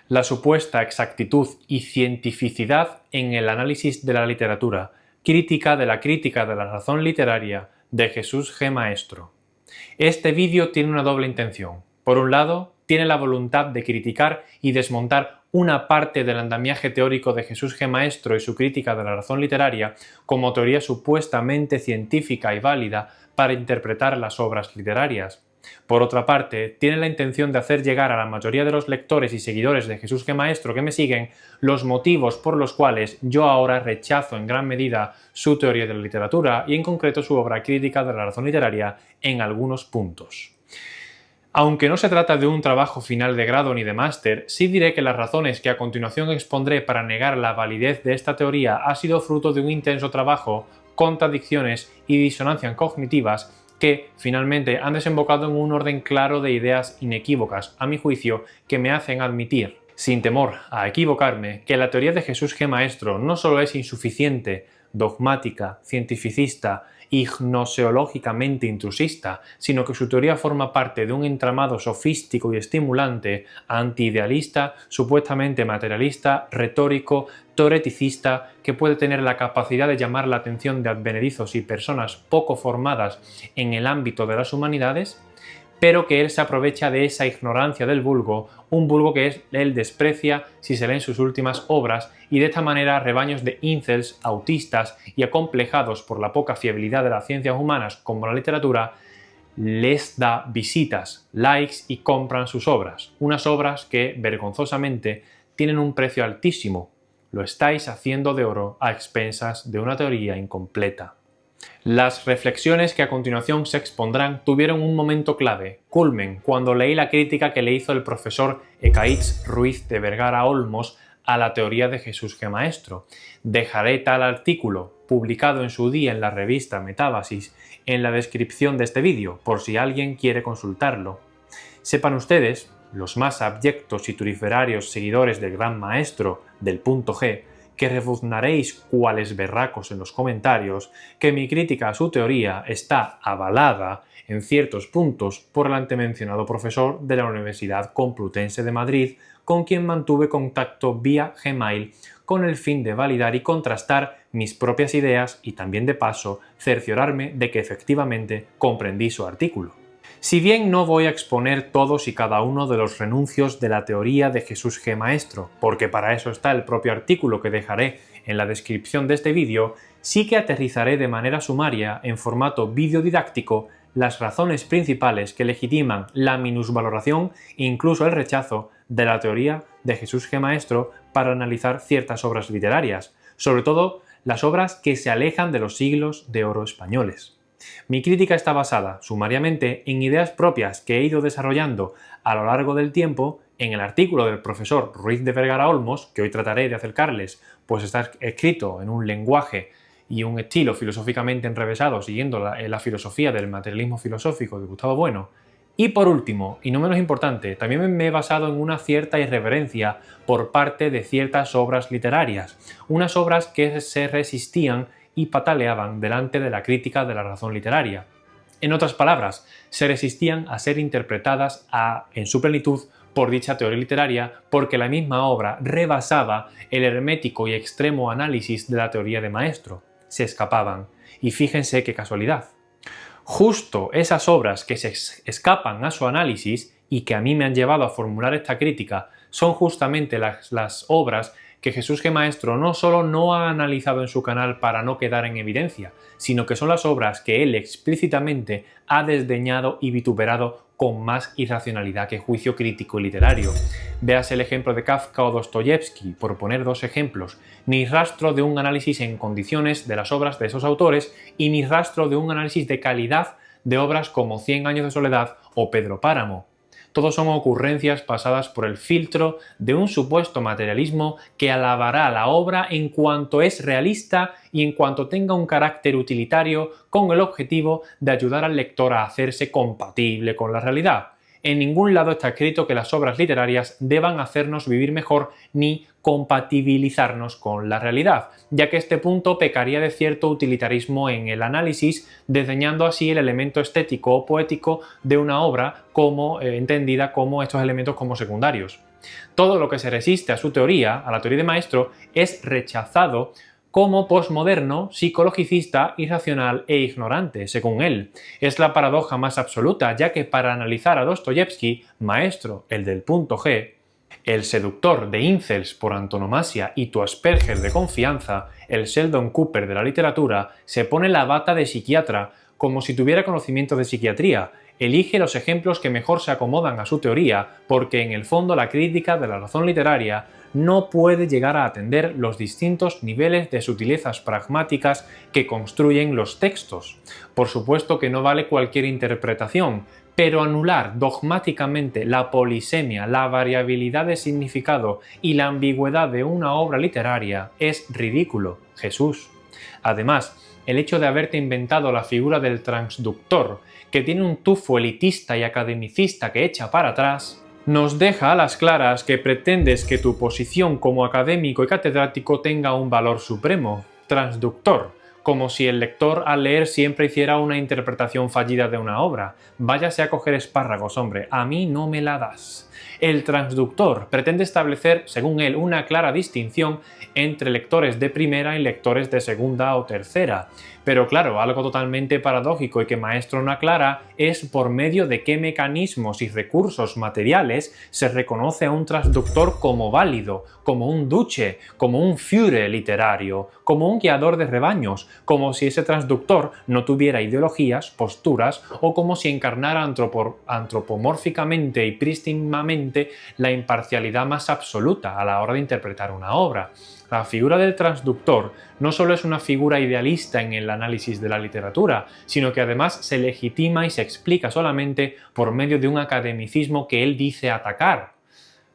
la supuesta exactitud y cientificidad en el análisis de la literatura, crítica de la razón literaria de Jesús G. Maestro. Este vídeo tiene una doble intención. Por un lado, tiene la voluntad de criticar y desmontar una parte del andamiaje teórico de Jesús G. Maestro y su crítica de la razón literaria como teoría supuestamente científica y válida para interpretar las obras literarias. Por otra parte, tiene la intención de hacer llegar a la mayoría de los lectores y seguidores de Jesús G. Maestro que me siguen los motivos por los cuales yo ahora rechazo en gran medida su teoría de la literatura y en concreto su obra crítica de la razón literaria en algunos puntos. Aunque no se trata de un trabajo final de grado ni de máster, sí diré que las razones que a continuación expondré para negar la validez de esta teoría ha sido fruto de un intenso trabajo, contradicciones y disonancias cognitivas que, finalmente, han desembocado en un orden claro de ideas inequívocas, a mi juicio, que me hacen admitir, sin temor a equivocarme, que la teoría de Jesús G. Maestro no solo es insuficiente, dogmática, cientificista y gnoseológicamente intrusista, sino que su teoría forma parte de un entramado sofístico y estimulante, antiidealista, supuestamente materialista, retórico, teoreticista, que puede tener la capacidad de llamar la atención de advenedizos y personas poco formadas en el ámbito de las humanidades, pero que él se aprovecha de esa ignorancia del vulgo, un vulgo que él desprecia si se leen sus últimas obras, y de esta manera rebaños de incels, autistas y acomplejados por la poca fiabilidad de las ciencias humanas como la literatura, les da visitas, likes y compran sus obras. Unas obras que, vergonzosamente, tienen un precio altísimo. Lo estáis haciendo de oro a expensas de una teoría incompleta. Las reflexiones que a continuación se expondrán tuvieron un momento clave, culmen, cuando leí la crítica que le hizo el profesor Ecaitz Ruiz de Vergara Olmos a la teoría de Jesús G. Maestro. Dejaré tal artículo, publicado en su día en la revista Metábasis, en la descripción de este vídeo, por si alguien quiere consultarlo. Sepan ustedes, los más abyectos y turiferarios seguidores del gran maestro del punto G, que rebuznaréis cuales berracos en los comentarios, que mi crítica a su teoría está avalada en ciertos puntos por el antemencionado profesor de la Universidad Complutense de Madrid, con quien mantuve contacto vía Gmail con el fin de validar y contrastar mis propias ideas y también de paso cerciorarme de que efectivamente comprendí su artículo. Si bien no voy a exponer todos y cada uno de los renuncios de la teoría de Jesús G. Maestro, porque para eso está el propio artículo que dejaré en la descripción de este vídeo, sí que aterrizaré de manera sumaria, en formato videodidáctico, las razones principales que legitiman la minusvaloración e incluso el rechazo de la teoría de Jesús G. Maestro para analizar ciertas obras literarias, sobre todo las obras que se alejan de los siglos de oro españoles. Mi crítica está basada, sumariamente, en ideas propias que he ido desarrollando a lo largo del tiempo en el artículo del profesor Ruiz de Vergara Olmos, que hoy trataré de acercarles, pues está escrito en un lenguaje y un estilo filosóficamente enrevesado, siguiendo la filosofía del materialismo filosófico de Gustavo Bueno. Y por último, y no menos importante, también me he basado en una cierta irreverencia por parte de ciertas obras literarias, unas obras que se resistían y pataleaban delante de la crítica de la razón literaria. En otras palabras, se resistían a ser interpretadas en su plenitud por dicha teoría literaria porque la misma obra rebasaba el hermético y extremo análisis de la teoría de Maestro. Se escapaban. Y fíjense qué casualidad. Justo esas obras que se escapan a su análisis y que a mí me han llevado a formular esta crítica son justamente las obras que Jesús G. Maestro no solo no ha analizado en su canal para no quedar en evidencia, sino que son las obras que él explícitamente ha desdeñado y vituperado con más irracionalidad que juicio crítico y literario. Véase el ejemplo de Kafka o Dostoyevsky, por poner dos ejemplos, ni rastro de un análisis en condiciones de las obras de esos autores y ni rastro de un análisis de calidad de obras como 100 años de soledad o Pedro Páramo. Todos son ocurrencias pasadas por el filtro de un supuesto materialismo que alabará la obra en cuanto es realista y en cuanto tenga un carácter utilitario con el objetivo de ayudar al lector a hacerse compatible con la realidad. En ningún lado está escrito que las obras literarias deban hacernos vivir mejor ni compatibilizarnos con la realidad, ya que este punto pecaría de cierto utilitarismo en el análisis, desdeñando así el elemento estético o poético de una obra como entendida como estos elementos como secundarios. Todo lo que se resiste a su teoría, a la teoría de Maestro, es rechazado como posmoderno, psicologicista, irracional e ignorante, según él. Es la paradoja más absoluta, ya que para analizar a Dostoyevsky, Maestro, el del punto G, el seductor de incels por antonomasia y tu Asperger de confianza, el Sheldon Cooper de la literatura, se pone la bata de psiquiatra como si tuviera conocimiento de psiquiatría. Elige los ejemplos que mejor se acomodan a su teoría, porque en el fondo la crítica de la razón literaria no puede llegar a atender los distintos niveles de sutilezas pragmáticas que construyen los textos. Por supuesto que no vale cualquier interpretación, pero anular dogmáticamente la polisemia, la variabilidad de significado y la ambigüedad de una obra literaria es ridículo, Jesús. Además, el hecho de haberte inventado la figura del transductor, que tiene un tufo elitista y academicista que echa para atrás, nos deja a las claras que pretendes que tu posición como académico y catedrático tenga un valor supremo. Transductor, como si el lector al leer siempre hiciera una interpretación fallida de una obra. Váyase a coger espárragos, hombre, a mí no me la das. El transductor pretende establecer, según él, una clara distinción entre lectores de primera y lectores de segunda o tercera. Pero claro, algo totalmente paradójico y que Maestro no aclara es por medio de qué mecanismos y recursos materiales se reconoce a un transductor como válido, como un duce, como un Führer literario, como un guiador de rebaños, como si ese transductor no tuviera ideologías, posturas o como si encarnara antropomórficamente y prístinamente la imparcialidad más absoluta a la hora de interpretar una obra. La figura del transductor no solo es una figura idealista en el análisis de la literatura, sino que además se legitima y se explica solamente por medio de un academicismo que él dice atacar.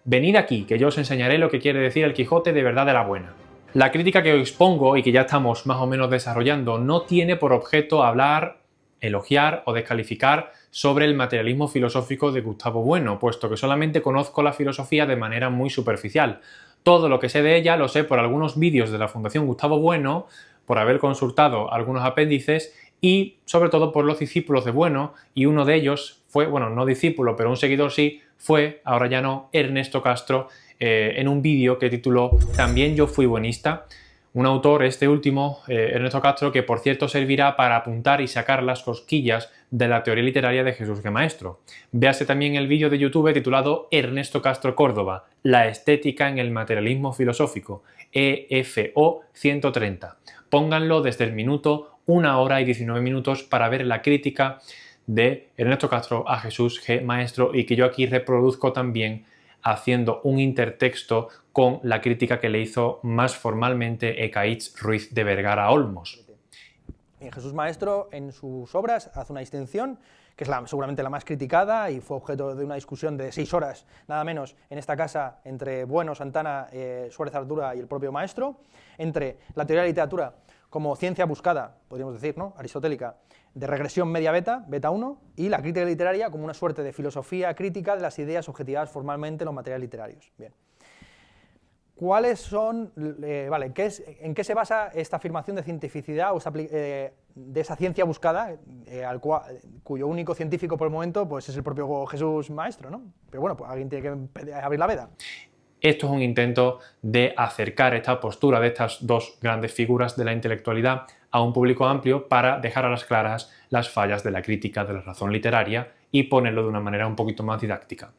Venid aquí, que yo os enseñaré lo que quiere decir el Quijote de verdad de la buena. La crítica que os expongo y que ya estamos más o menos desarrollando no tiene por objeto hablar, elogiar o descalificar sobre el materialismo filosófico de Gustavo Bueno, puesto que solamente conozco la filosofía de manera muy superficial. Todo lo que sé de ella lo sé por algunos vídeos de la Fundación Gustavo Bueno, por haber consultado algunos apéndices y sobre todo por los discípulos de Bueno, y uno de ellos fue, bueno, no discípulo, pero un seguidor sí, fue, ahora ya no, Ernesto Castro, en un vídeo que tituló También yo fui buenista. Un autor, este último, Ernesto Castro, que por cierto servirá para apuntar y sacar las cosquillas de la teoría literaria de Jesús G. Maestro. Véase también el vídeo de YouTube titulado Ernesto Castro Córdoba, la estética en el materialismo filosófico, EFO 130. Pónganlo desde el minuto 1 hora y 19 minutos para ver la crítica de Ernesto Castro a Jesús G. Maestro y que yo aquí reproduzco también haciendo un intertexto con la crítica que le hizo más formalmente Ecaitz Ruiz de Vergara Olmos. Jesús Maestro en sus obras hace una distinción que es seguramente la más criticada y fue objeto de una discusión de 6 horas, nada menos, en esta casa entre Bueno, Santana, Suárez Ardura y el propio Maestro, entre la teoría de la literatura como ciencia buscada, podríamos decir, ¿no?, aristotélica, de regresión media-beta, beta 1, y la crítica literaria como una suerte de filosofía crítica de las ideas objetivadas formalmente en los materiales literarios. Bien. ¿Cuáles son, en qué se basa esta afirmación de cientificidad o de esa ciencia buscada, cuyo único científico por el momento pues, es el propio Jesús Maestro, ¿no? Pero bueno, pues alguien tiene que abrir la veda. Esto es un intento de acercar esta postura de estas dos grandes figuras de la intelectualidad a un público amplio para dejar a las claras las fallas de la crítica de la razón literaria y ponerlo de una manera un poquito más didáctica.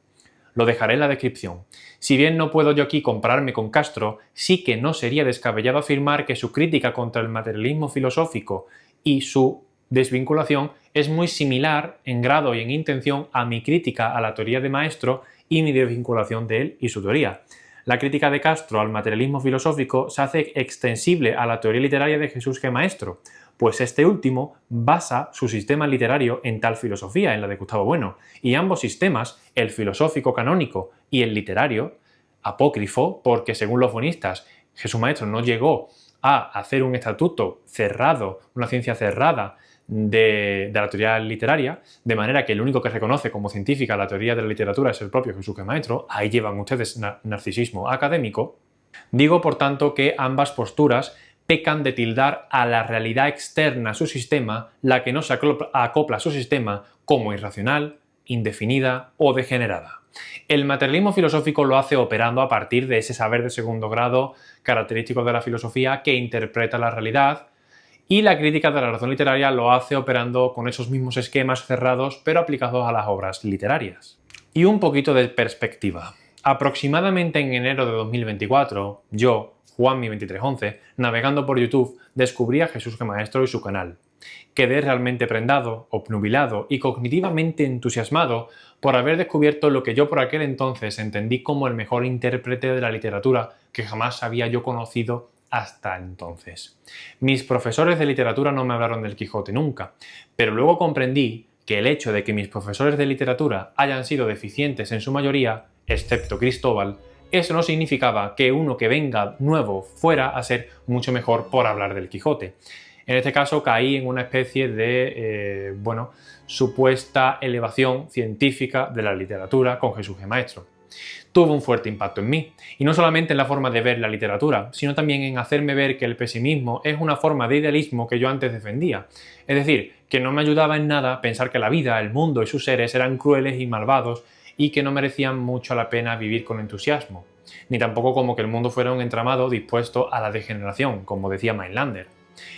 Lo dejaré en la descripción. Si bien no puedo yo aquí compararme con Castro, sí que no sería descabellado afirmar que su crítica contra el materialismo filosófico y su desvinculación es muy similar en grado y en intención a mi crítica a la teoría de Maestro y mi desvinculación de él y su teoría. La crítica de Castro al materialismo filosófico se hace extensible a la teoría literaria de Jesús G. Maestro, pues este último basa su sistema literario en tal filosofía, en la de Gustavo Bueno, y ambos sistemas, el filosófico canónico y el literario, apócrifo, porque según los buenistas, Jesús Maestro no llegó a hacer un estatuto cerrado, una ciencia cerrada de la teoría literaria, de manera que el único que reconoce como científica la teoría de la literatura es el propio Jesús G. Maestro. Ahí llevan ustedes narcisismo académico. Digo, por tanto, que ambas posturas pecan de tildar a la realidad externa a su sistema, la que no se acopla a su sistema, como irracional, indefinida o degenerada. El materialismo filosófico lo hace operando a partir de ese saber de segundo grado característico de la filosofía que interpreta la realidad, y la crítica de la razón literaria lo hace operando con esos mismos esquemas cerrados pero aplicados a las obras literarias. Y un poquito de perspectiva. Aproximadamente en enero de 2024, yo, Juanmi2311, navegando por YouTube, descubrí a Jesús G. Maestro y su canal. Quedé realmente prendado, obnubilado y cognitivamente entusiasmado por haber descubierto lo que yo por aquel entonces entendí como el mejor intérprete de la literatura que jamás había yo conocido hasta entonces. Mis profesores de literatura no me hablaron del Quijote nunca, pero luego comprendí que el hecho de que mis profesores de literatura hayan sido deficientes en su mayoría, excepto Cristóbal, eso no significaba que uno que venga nuevo fuera a ser mucho mejor por hablar del Quijote. En este caso caí en una especie de, supuesta elevación científica de la literatura con Jesús G. Maestro. Tuvo un fuerte impacto en mí, y no solamente en la forma de ver la literatura, sino también en hacerme ver que el pesimismo es una forma de idealismo que yo antes defendía. Es decir, que no me ayudaba en nada pensar que la vida, el mundo y sus seres eran crueles y malvados y que no merecían mucho la pena vivir con entusiasmo, ni tampoco como que el mundo fuera un entramado dispuesto a la degeneración, como decía Mainlander.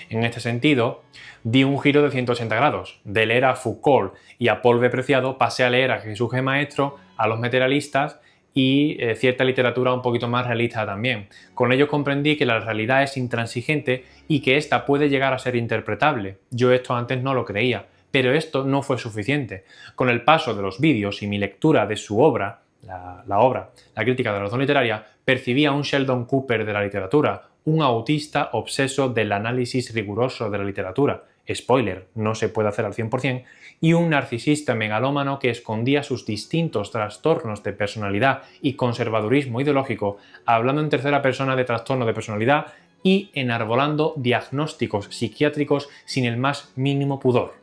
En este sentido, di un giro de 180 grados. De leer a Foucault y a Paul B. Preciado pasé a leer a Jesús G. Maestro, a los materialistas y cierta literatura un poquito más realista también. Con ello comprendí que la realidad es intransigente y que ésta puede llegar a ser interpretable. Yo esto antes no lo creía, pero esto no fue suficiente. Con el paso de los vídeos y mi lectura de su obra, la crítica de la razón literaria, percibía un Sheldon Cooper de la literatura, un autista obseso del análisis riguroso de la literatura, spoiler, no se puede hacer al 100%, y un narcisista megalómano que escondía sus distintos trastornos de personalidad y conservadurismo ideológico, hablando en tercera persona de trastorno de personalidad y enarbolando diagnósticos psiquiátricos sin el más mínimo pudor.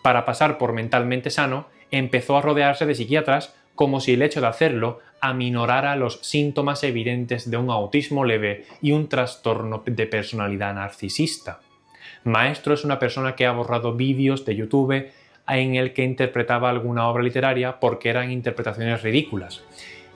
Para pasar por mentalmente sano, empezó a rodearse de psiquiatras como si el hecho de hacerlo aminorara los síntomas evidentes de un autismo leve y un trastorno de personalidad narcisista. Maestro es una persona que ha borrado vídeos de YouTube en el que interpretaba alguna obra literaria porque eran interpretaciones ridículas,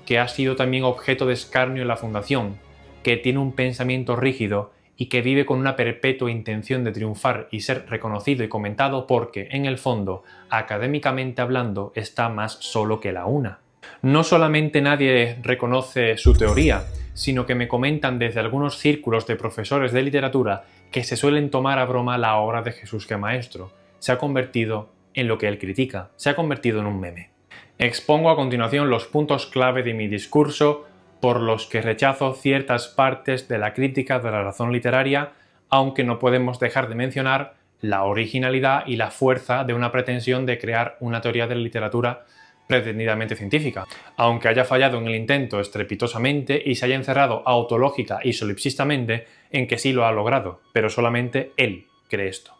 que ha sido también objeto de escarnio en la Fundación, que tiene un pensamiento rígido y que vive con una perpetua intención de triunfar y ser reconocido y comentado porque, en el fondo, académicamente hablando, está más solo que la una. No solamente nadie reconoce su teoría, sino que me comentan desde algunos círculos de profesores de literatura que se suelen tomar a broma la obra de Jesús G. Maestro. Se ha convertido en lo que él critica, se ha convertido en un meme. Expongo a continuación los puntos clave de mi discurso por los que rechazo ciertas partes de la crítica de la razón literaria, aunque no podemos dejar de mencionar la originalidad y la fuerza de una pretensión de crear una teoría de la literatura pretendidamente científica, aunque haya fallado en el intento estrepitosamente y se haya encerrado autológica y solipsistamente en que sí lo ha logrado, pero solamente él cree esto.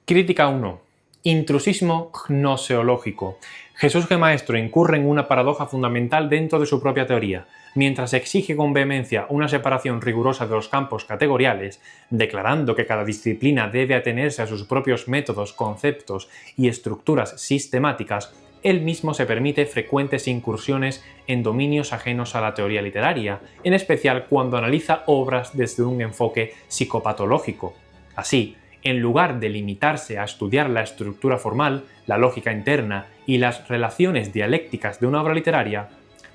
Crítica 1. Intrusismo gnoseológico. Jesús G. Maestro incurre en una paradoja fundamental dentro de su propia teoría. Mientras exige con vehemencia una separación rigurosa de los campos categoriales, declarando que cada disciplina debe atenerse a sus propios métodos, conceptos y estructuras sistemáticas, él mismo se permite frecuentes incursiones en dominios ajenos a la teoría literaria, en especial cuando analiza obras desde un enfoque psicopatológico. Así, en lugar de limitarse a estudiar la estructura formal, la lógica interna y las relaciones dialécticas de una obra literaria,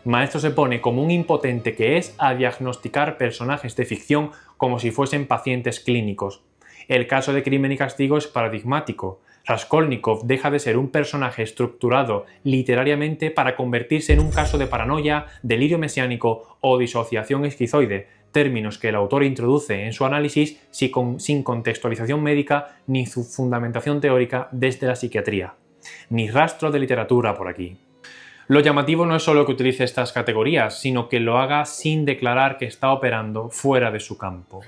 Maestro se pone como un impotente que es a diagnosticar personajes de ficción como si fuesen pacientes clínicos. El caso de Crimen y Castigo es paradigmático. Raskolnikov deja de ser un personaje estructurado literariamente para convertirse en un caso de paranoia, delirio mesiánico o disociación esquizoide, términos que el autor introduce en su análisis sin contextualización médica ni su fundamentación teórica desde la psiquiatría. Ni rastro de literatura por aquí. Lo llamativo no es solo que utilice estas categorías, sino que lo haga sin declarar que está operando fuera de su campo.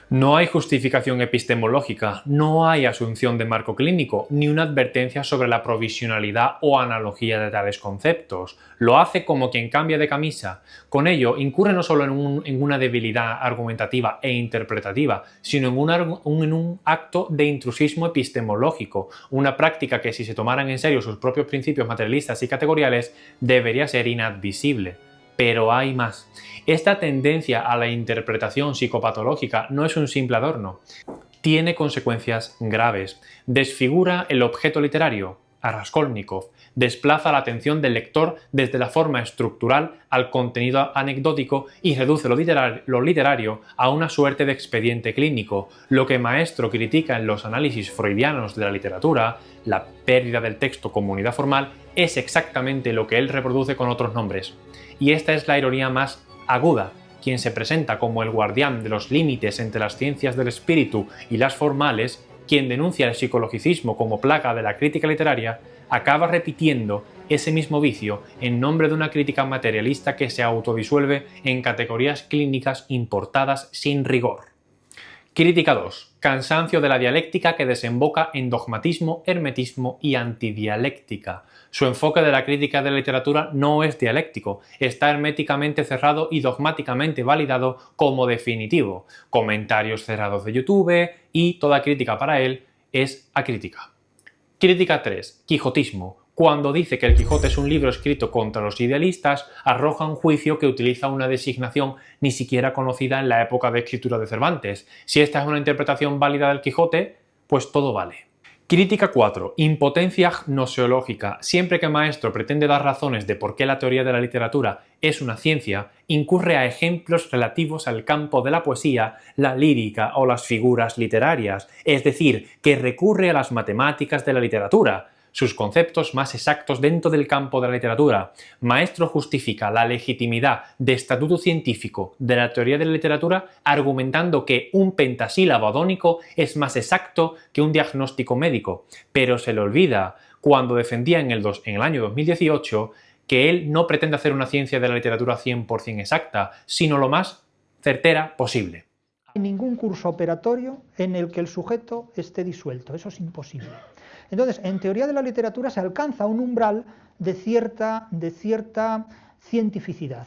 No hay justificación epistemológica, no hay asunción de marco clínico, ni una advertencia sobre la provisionalidad o analogía de tales conceptos. Lo hace como quien cambia de camisa. Con ello, incurre no solo en una debilidad argumentativa e interpretativa, sino en un acto de intrusismo epistemológico, una práctica que, si se tomaran en serio sus propios principios materialistas y categoriales, debería ser inadmisible. Pero hay más. Esta tendencia a la interpretación psicopatológica no es un simple adorno. Tiene consecuencias graves. Desfigura el objeto literario, a Raskolnikov, desplaza la atención del lector desde la forma estructural al contenido anecdótico y reduce lo literario a una suerte de expediente clínico. Lo que Maestro critica en los análisis freudianos de la literatura, la pérdida del texto como unidad formal, es exactamente lo que él reproduce con otros nombres. Y esta es la ironía más aguda. Quien se presenta como el guardián de los límites entre las ciencias del espíritu y las formales, quien denuncia el psicologicismo como plaga de la crítica literaria, acaba repitiendo ese mismo vicio en nombre de una crítica materialista que se autodisuelve en categorías clínicas importadas sin rigor. Crítica 2. Cansancio de la dialéctica que desemboca en dogmatismo, hermetismo y antidialéctica. Su enfoque de la crítica de la literatura no es dialéctico, está herméticamente cerrado y dogmáticamente validado como definitivo. Comentarios cerrados de YouTube y toda crítica para él es acrítica. Crítica 3. Quijotismo. Cuando dice que el Quijote es un libro escrito contra los idealistas, arroja un juicio que utiliza una designación ni siquiera conocida en la época de escritura de Cervantes. Si esta es una interpretación válida del Quijote, pues todo vale. Crítica 4. Impotencia gnoseológica. Siempre que Maestro pretende dar razones de por qué la teoría de la literatura es una ciencia, incurre a ejemplos relativos al campo de la poesía, la lírica o las figuras literarias, es decir, que recurre a las matemáticas de la literatura, sus conceptos más exactos dentro del campo de la literatura. Maestro justifica la legitimidad de estatuto científico de la teoría de la literatura argumentando que un pentasílabo adónico es más exacto que un diagnóstico médico, pero se le olvida, cuando defendía en el año 2018, que él no pretende hacer una ciencia de la literatura 100% exacta, sino lo más certera posible. No hay ningún curso operatorio en el que el sujeto esté disuelto, eso es imposible. Entonces, en teoría de la literatura se alcanza un umbral de cierta cientificidad,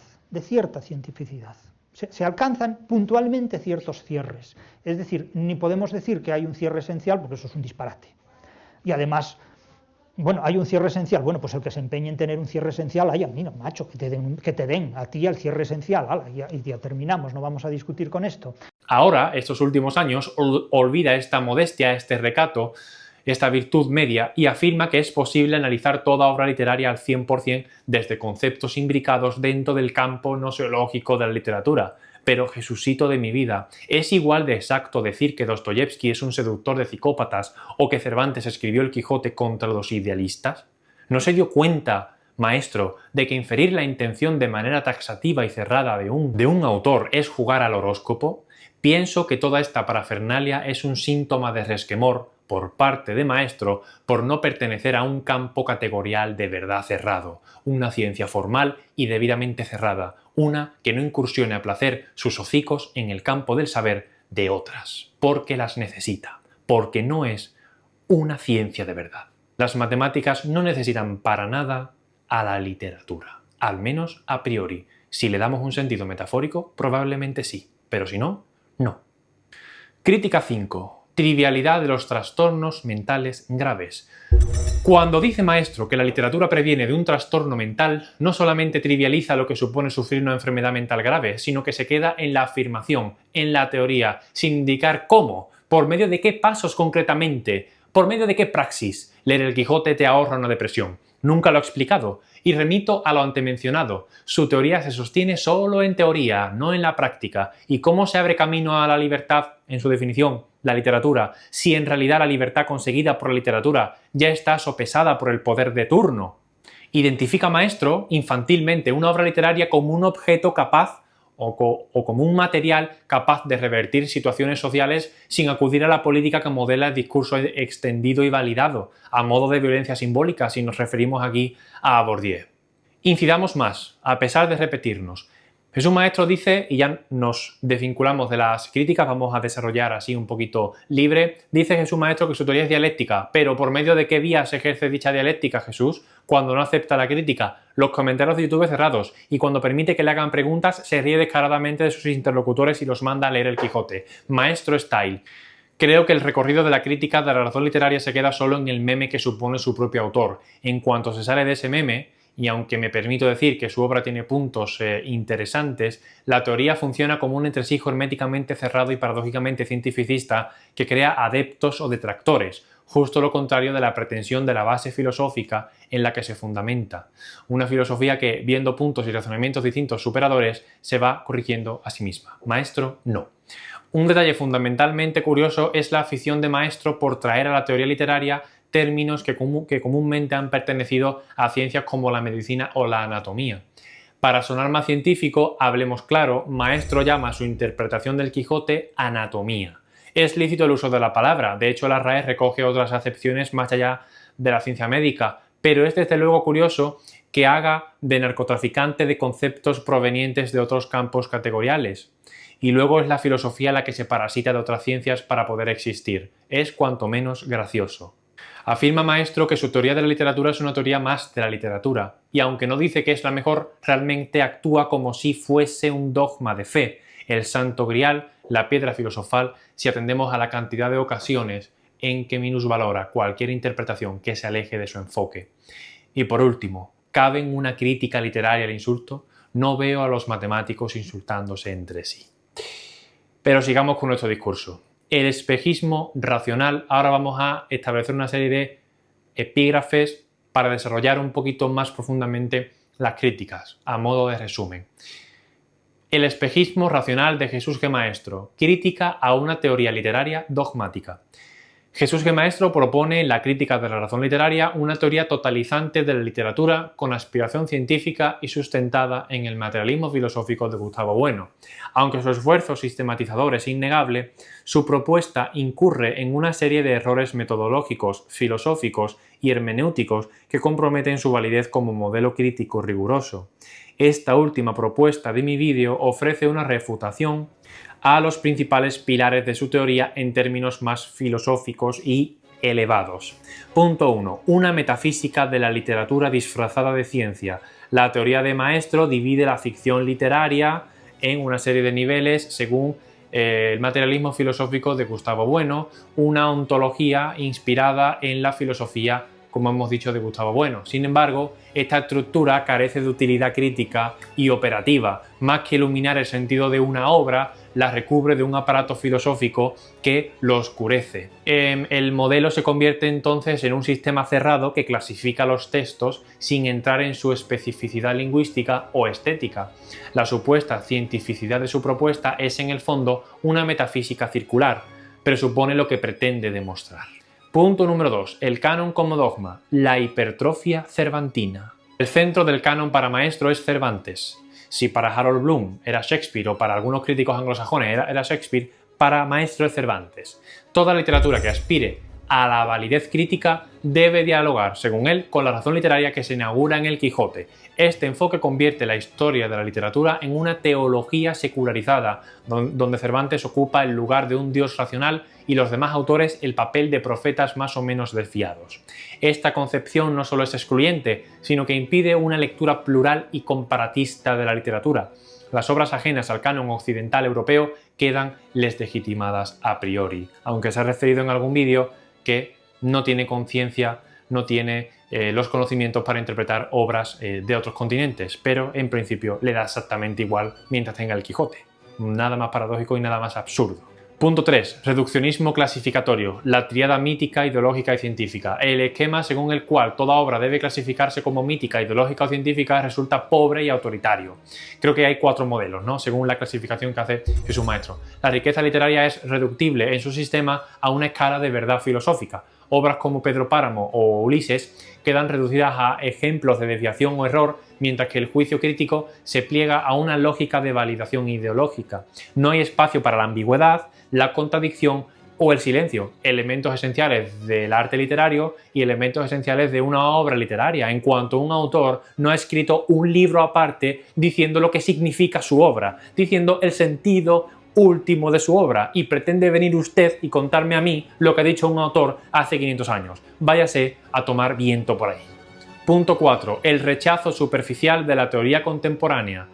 Se alcanzan puntualmente ciertos cierres. Es decir, ni podemos decir que hay un cierre esencial, porque eso es un disparate. Y además, bueno, hay un cierre esencial, bueno, pues el que se empeñe en tener un cierre esencial, ay, mira, macho, que te den a ti el cierre esencial, y ya terminamos, no vamos a discutir con esto. Ahora, estos últimos años, olvida esta modestia, este recato, esta virtud media y afirma que es posible analizar toda obra literaria al 100% desde conceptos imbricados dentro del campo gnoseológico de la literatura. Pero Jesucito de mi vida, ¿es igual de exacto decir que Dostoyevsky es un seductor de psicópatas o que Cervantes escribió el Quijote contra los idealistas? ¿No se dio cuenta, Maestro, de que inferir la intención de manera taxativa y cerrada de un autor es jugar al horóscopo? Pienso que toda esta parafernalia es un síntoma de resquemor por parte de Maestro por no pertenecer a un campo categorial de verdad cerrado, una ciencia formal y debidamente cerrada, una que no incursione a placer sus hocicos en el campo del saber de otras, porque las necesita, porque no es una ciencia de verdad. Las matemáticas no necesitan para nada a la literatura, al menos a priori. Si le damos un sentido metafórico, probablemente sí, pero si no, no. Crítica 5. Trivialidad de los trastornos mentales graves. Cuando dice Maestro que la literatura previene de un trastorno mental, no solamente trivializa lo que supone sufrir una enfermedad mental grave, sino que se queda en la afirmación, en la teoría, sin indicar cómo, por medio de qué pasos concretamente, por medio de qué praxis leer el Quijote te ahorra una depresión. Nunca lo ha explicado, y remito a lo antemencionado. Su teoría se sostiene solo en teoría, no en la práctica. ¿Y cómo se abre camino a la libertad, en su definición, la literatura, si en realidad la libertad conseguida por la literatura ya está sopesada por el poder de turno? Identifica Maestro infantilmente una obra literaria como un objeto capaz o como un material capaz de revertir situaciones sociales sin acudir a la política que modela el discurso extendido y validado, a modo de violencia simbólica, si nos referimos aquí a Bourdieu. Incidamos más, a pesar de repetirnos. Jesús Maestro dice, y ya nos desvinculamos de las críticas, vamos a desarrollar así un poquito libre, dice Jesús Maestro que su teoría es dialéctica, pero ¿por medio de qué vías ejerce dicha dialéctica Jesús cuando no acepta la crítica? Los comentarios de YouTube cerrados, y cuando permite que le hagan preguntas se ríe descaradamente de sus interlocutores y los manda a leer el Quijote. Maestro style. Creo que el recorrido de la crítica de la razón literaria se queda solo en el meme que supone su propio autor. En cuanto se sale de ese meme, y aunque me permito decir que su obra tiene puntos interesantes, la teoría funciona como un entresijo herméticamente cerrado y paradójicamente cientificista que crea adeptos o detractores, justo lo contrario de la pretensión de la base filosófica en la que se fundamenta. Una filosofía que, viendo puntos y razonamientos distintos superadores, se va corrigiendo a sí misma. Maestro, no. Un detalle fundamentalmente curioso es la afición de Maestro por traer a la teoría literaria términos que comúnmente han pertenecido a ciencias como la medicina o la anatomía. Para sonar más científico, hablemos claro, Maestro llama a su interpretación del Quijote anatomía. Es lícito el uso de la palabra, de hecho la RAE recoge otras acepciones más allá de la ciencia médica, pero es desde luego curioso que haga de narcotraficante de conceptos provenientes de otros campos categoriales. Y luego es la filosofía la que se parasita de otras ciencias para poder existir. Es cuanto menos gracioso. Afirma Maestro que su teoría de la literatura es una teoría más de la literatura, y aunque no dice que es la mejor, realmente actúa como si fuese un dogma de fe, el santo grial, la piedra filosofal, si atendemos a la cantidad de ocasiones en que minusvalora cualquier interpretación que se aleje de su enfoque. Y por último, ¿cabe en una crítica literaria el insulto? No veo a los matemáticos insultándose entre sí. Pero sigamos con nuestro discurso. El espejismo racional. Ahora vamos a establecer una serie de epígrafes para desarrollar un poquito más profundamente las críticas, a modo de resumen. El espejismo racional de Jesús G. Maestro. Crítica a una teoría literaria dogmática. Jesús G. Maestro propone en la crítica de la razón literaria una teoría totalizante de la literatura con aspiración científica y sustentada en el materialismo filosófico de Gustavo Bueno. Aunque su esfuerzo sistematizador es innegable, su propuesta incurre en una serie de errores metodológicos, filosóficos y hermenéuticos que comprometen su validez como modelo crítico riguroso. Esta última propuesta de mi vídeo ofrece una refutación a los principales pilares de su teoría en términos más filosóficos y elevados. Punto 1. Una metafísica de la literatura disfrazada de ciencia. La teoría de Maestro divide la ficción literaria en una serie de niveles según el materialismo filosófico de Gustavo Bueno, una ontología inspirada en la filosofía, como hemos dicho, de Gustavo Bueno. Sin embargo, esta estructura carece de utilidad crítica y operativa. Más que iluminar el sentido de una obra, la recubre de un aparato filosófico que lo oscurece. El modelo se convierte entonces en un sistema cerrado que clasifica los textos sin entrar en su especificidad lingüística o estética. La supuesta cientificidad de su propuesta es en el fondo una metafísica circular, presupone lo que pretende demostrar. Punto número 2. El canon como dogma. La hipertrofia cervantina. El centro del canon para Maestro es Cervantes. Si para Harold Bloom era Shakespeare o para algunos críticos anglosajones era Shakespeare, para Maestro es Cervantes. Toda literatura que aspire a la validez crítica debe dialogar, según él, con la razón literaria que se inaugura en el Quijote. Este enfoque convierte la historia de la literatura en una teología secularizada, donde Cervantes ocupa el lugar de un dios racional y los demás autores el papel de profetas más o menos desfiados. Esta concepción no solo es excluyente, sino que impide una lectura plural y comparatista de la literatura. Las obras ajenas al canon occidental europeo quedan deslegitimadas a priori, aunque se ha referido en algún vídeo que no tiene conciencia, no tiene los conocimientos para interpretar obras de otros continentes, pero en principio le da exactamente igual mientras tenga el Quijote. Nada más paradójico y nada más absurdo. Punto 3. Reduccionismo clasificatorio. La tríada mítica, ideológica y científica. El esquema según el cual toda obra debe clasificarse como mítica, ideológica o científica resulta pobre y autoritario. Creo que hay 4 modelos, ¿no? Según la clasificación que hace Jesús Maestro. La riqueza literaria es reductible en su sistema a una escala de verdad filosófica. Obras como Pedro Páramo o Ulises quedan reducidas a ejemplos de desviación o error, mientras que el juicio crítico se pliega a una lógica de validación ideológica. No hay espacio para la ambigüedad, la contradicción o el silencio, elementos esenciales del arte literario y elementos esenciales de una obra literaria, en cuanto un autor no ha escrito un libro aparte diciendo lo que significa su obra, diciendo el sentido último de su obra, y pretende venir usted y contarme a mí lo que ha dicho un autor hace 500 años. Váyase a tomar viento por ahí. Punto 4. El rechazo superficial de la teoría contemporánea.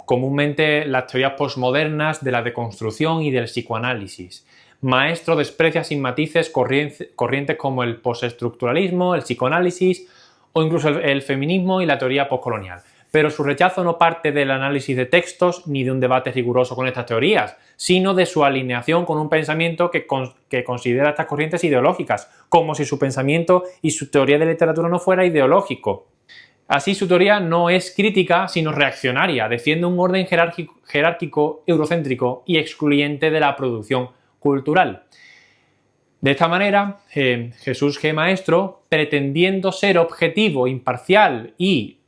Comúnmente las teorías posmodernas de la deconstrucción y del psicoanálisis. Maestro desprecia sin matices corrientes como el postestructuralismo, el psicoanálisis o incluso el feminismo y la teoría postcolonial. Pero su rechazo no parte del análisis de textos ni de un debate riguroso con estas teorías, sino de su alineación con un pensamiento que considera estas corrientes ideológicas, como si su pensamiento y su teoría de literatura no fuera ideológico. Así, su teoría no es crítica, sino reaccionaria, defiende un orden jerárquico, eurocéntrico y excluyente de la producción cultural. De esta manera, Jesús G. Maestro, pretendiendo ser objetivo, imparcial y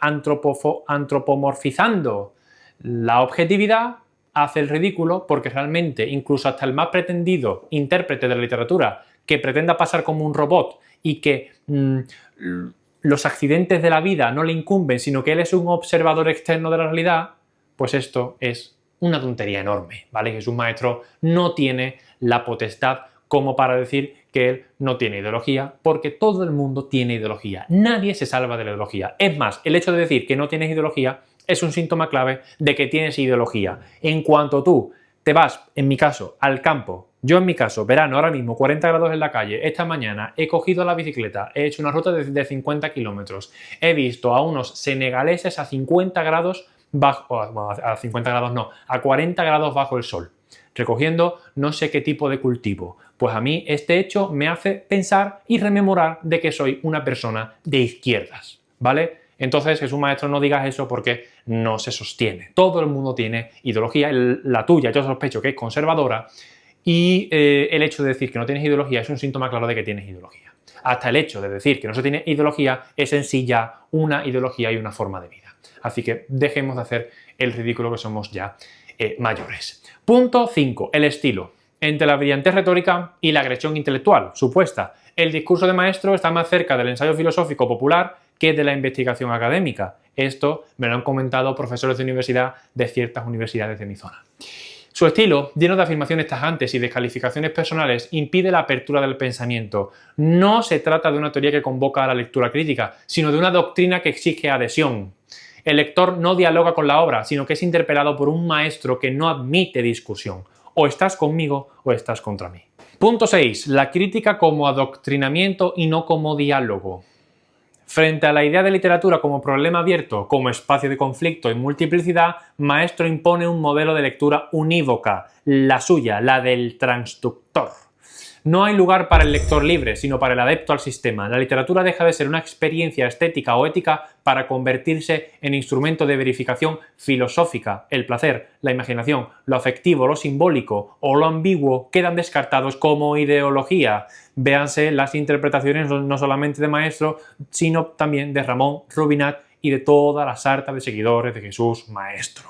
antropomorfizando la objetividad, hace el ridículo, porque realmente incluso hasta el más pretendido intérprete de la literatura que pretenda pasar como un robot y que los accidentes de la vida no le incumben, sino que él es un observador externo de la realidad, pues esto es una tontería enorme, ¿vale? Jesús Maestro no tiene la potestad como para decir que él no tiene ideología, porque todo el mundo tiene ideología. Nadie se salva de la ideología. Es más, el hecho de decir que no tienes ideología es un síntoma clave de que tienes ideología. En cuanto tú te vas, en mi caso, al campo, yo en mi caso, verano, ahora mismo, 40 grados en la calle, esta mañana he cogido la bicicleta, he hecho una ruta de 50 kilómetros, he visto a unos senegaleses a 50 grados bajo, a 50 grados no, a 40 grados bajo el sol, recogiendo no sé qué tipo de cultivo. Pues a mí este hecho me hace pensar y rememorar de que soy una persona de izquierdas, ¿vale? Entonces, Jesús Maestro, no digas eso porque no se sostiene. Todo el mundo tiene ideología, la tuya yo sospecho que es conservadora, y el hecho de decir que no tienes ideología es un síntoma claro de que tienes ideología. Hasta el hecho de decir que no se tiene ideología es en sí ya una ideología y una forma de vida. Así que dejemos de hacer el ridículo, que somos ya mayores. Punto 5. El estilo. Entre la brillantez retórica y la agresión intelectual supuesta, el discurso de Maestro está más cerca del ensayo filosófico popular que de la investigación académica. Esto me lo han comentado profesores de universidad de ciertas universidades de mi zona. Su estilo, lleno de afirmaciones tajantes y descalificaciones personales, impide la apertura del pensamiento. No se trata de una teoría que convoca a la lectura crítica, sino de una doctrina que exige adhesión. El lector no dialoga con la obra, sino que es interpelado por un maestro que no admite discusión. O estás conmigo o estás contra mí. Punto 6. La crítica como adoctrinamiento y no como diálogo. Frente a la idea de literatura como problema abierto, como espacio de conflicto y multiplicidad, Maestro impone un modelo de lectura unívoca, la suya, la del transductor. No hay lugar para el lector libre, sino para el adepto al sistema. La literatura deja de ser una experiencia estética o ética para convertirse en instrumento de verificación filosófica. El placer, la imaginación, lo afectivo, lo simbólico o lo ambiguo quedan descartados como ideología. Véanse las interpretaciones no solamente de Maestro, sino también de Ramón Rubinat y de toda la sarta de seguidores de Jesús Maestro.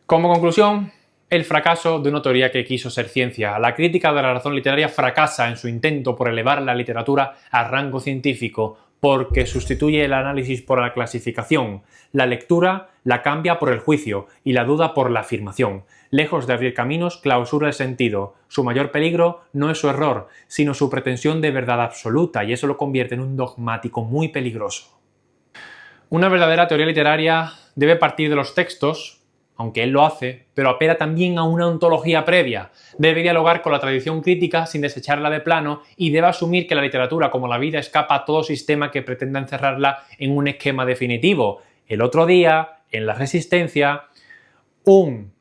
Como conclusión, el fracaso de una teoría que quiso ser ciencia. La crítica de la razón literaria fracasa en su intento por elevar la literatura a rango científico, porque sustituye el análisis por la clasificación. La lectura la cambia por el juicio y la duda por la afirmación. Lejos de abrir caminos, clausura el sentido. Su mayor peligro no es su error, sino su pretensión de verdad absoluta, y eso lo convierte en un dogmático muy peligroso. Una verdadera teoría literaria debe partir de los textos, aunque él lo hace, pero apela también a una ontología previa. Debe dialogar con la tradición crítica sin desecharla de plano y debe asumir que la literatura, como la vida, escapa a todo sistema que pretenda encerrarla en un esquema definitivo. El otro día, en La Resistencia, un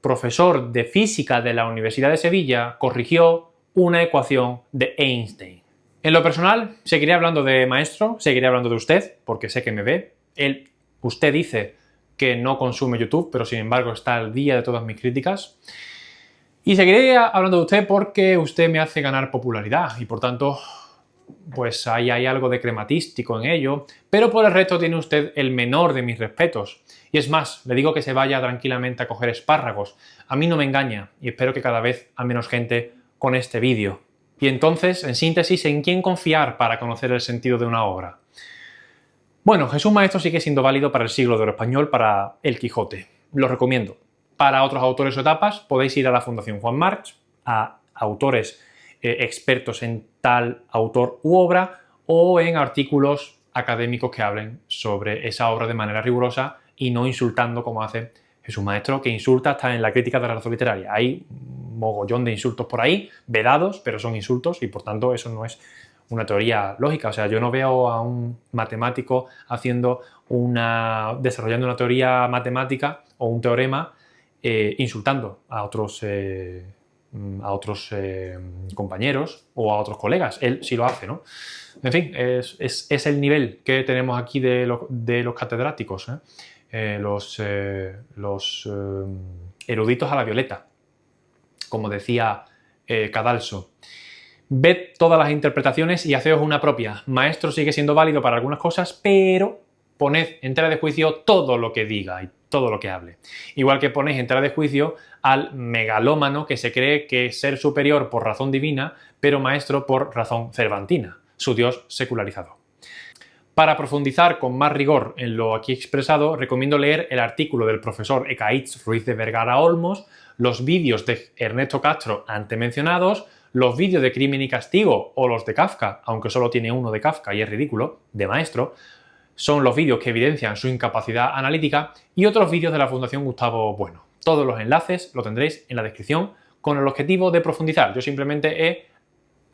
profesor de física de la Universidad de Sevilla corrigió una ecuación de Einstein. En lo personal, seguiré hablando de Maestro, seguiré hablando de usted, porque sé que me ve. Usted dice que no consume YouTube, pero sin embargo está al día de todas mis críticas. Y seguiré hablando de usted porque usted me hace ganar popularidad y por tanto pues ahí hay algo de crematístico en ello, pero por el resto tiene usted el menor de mis respetos. Y es más, le digo que se vaya tranquilamente a coger espárragos. A mí no me engaña y espero que cada vez haya menos gente con este vídeo. Y entonces, en síntesis, ¿en quién confiar para conocer el sentido de una obra? Bueno, Jesús Maestro sigue siendo válido para el siglo de oro español, para El Quijote. Lo recomiendo. Para otros autores o etapas podéis ir a la Fundación Juan March, a autores expertos en tal autor u obra, o en artículos académicos que hablen sobre esa obra de manera rigurosa y no insultando como hace Jesús Maestro, que insulta hasta en la crítica de la razón literaria. Hay un mogollón de insultos por ahí, vedados, pero son insultos y por tanto eso no es una teoría lógica. O sea, yo no veo a un matemático desarrollando una teoría matemática o un teorema insultando a otros compañeros o a otros colegas. Él sí lo hace, ¿no? En fin, es el nivel que tenemos aquí de los catedráticos, los eruditos a la violeta, como decía Cadalso. Ved todas las interpretaciones y haceos una propia. Maestro sigue siendo válido para algunas cosas, pero poned en tela de juicio todo lo que diga y todo lo que hable. Igual que ponéis en tela de juicio al megalómano que se cree que es ser superior por razón divina, pero maestro por razón cervantina, su Dios secularizado. Para profundizar con más rigor en lo aquí expresado, recomiendo leer el artículo del profesor Ecaitz Ruiz de Vergara Olmos, los vídeos de Ernesto Castro antes mencionados, los vídeos de Crimen y Castigo o los de Kafka, aunque solo tiene uno de Kafka y es ridículo, de Maestro, son los vídeos que evidencian su incapacidad analítica, y otros vídeos de la Fundación Gustavo Bueno. Todos los enlaces los tendréis en la descripción con el objetivo de profundizar. Yo simplemente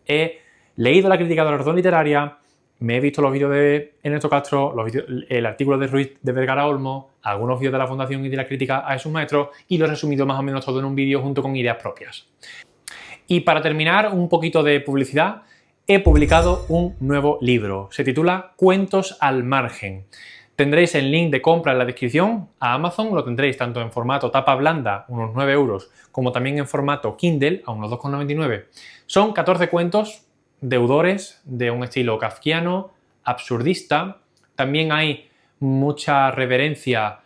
he leído la crítica de la razón literaria, me he visto los vídeos de Ernesto Castro, el artículo de Ruiz de Vergara Olmos, algunos vídeos de la Fundación y de la crítica a Jesús Maestro, y lo he resumido más o menos todo en un vídeo junto con ideas propias. Y para terminar, un poquito de publicidad. He publicado un nuevo libro. Se titula Cuentos al margen. Tendréis el link de compra en la descripción a Amazon. Lo tendréis tanto en formato tapa blanda, unos 9 euros, como también en formato Kindle, a unos 2,99. Son 14 cuentos deudores de un estilo kafkiano, absurdista. También hay mucha reverencia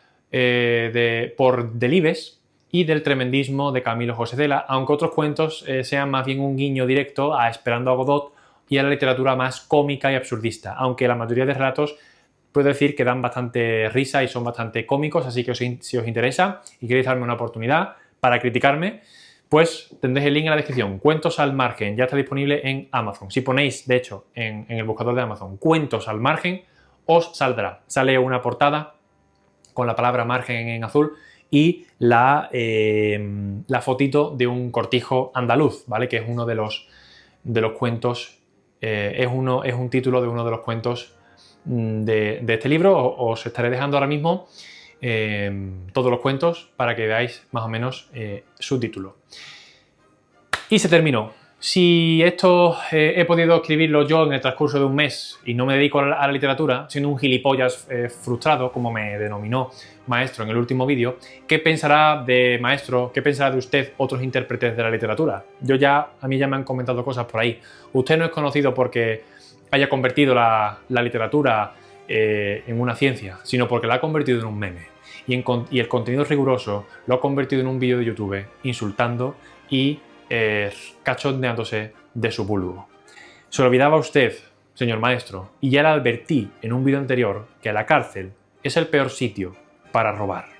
por Delibes y del tremendismo de Camilo José Cela, aunque otros cuentos sean más bien un guiño directo a Esperando a Godot y a la literatura más cómica y absurdista, aunque la mayoría de relatos puedo decir que dan bastante risa y son bastante cómicos, así que si os interesa y queréis darme una oportunidad para criticarme, pues tendréis el link en la descripción. Cuentos al margen, ya está disponible en Amazon. Si ponéis, de hecho, en el buscador de Amazon, Cuentos al margen, os saldrá. Sale una portada con la palabra margen en azul y la fotito de un cortijo andaluz, ¿vale? Que es uno de los cuentos, es un título de uno de los cuentos de este libro. Os estaré dejando ahora mismo todos los cuentos para que veáis más o menos su título. Y se terminó. Si esto he podido escribirlo yo en el transcurso de un mes y no me dedico a la literatura, siendo un gilipollas frustrado, como me denominó Maestro en el último vídeo, ¿qué pensará de Maestro, qué pensará de usted otros intérpretes de la literatura? A mí ya me han comentado cosas por ahí. Usted no es conocido porque haya convertido la literatura en una ciencia, sino porque la ha convertido en un meme. Y el contenido riguroso lo ha convertido en un vídeo de YouTube insultando y cachondeándose de su vulgo. Se olvidaba usted, señor Maestro, y ya le advertí en un vídeo anterior que la cárcel es el peor sitio para robar.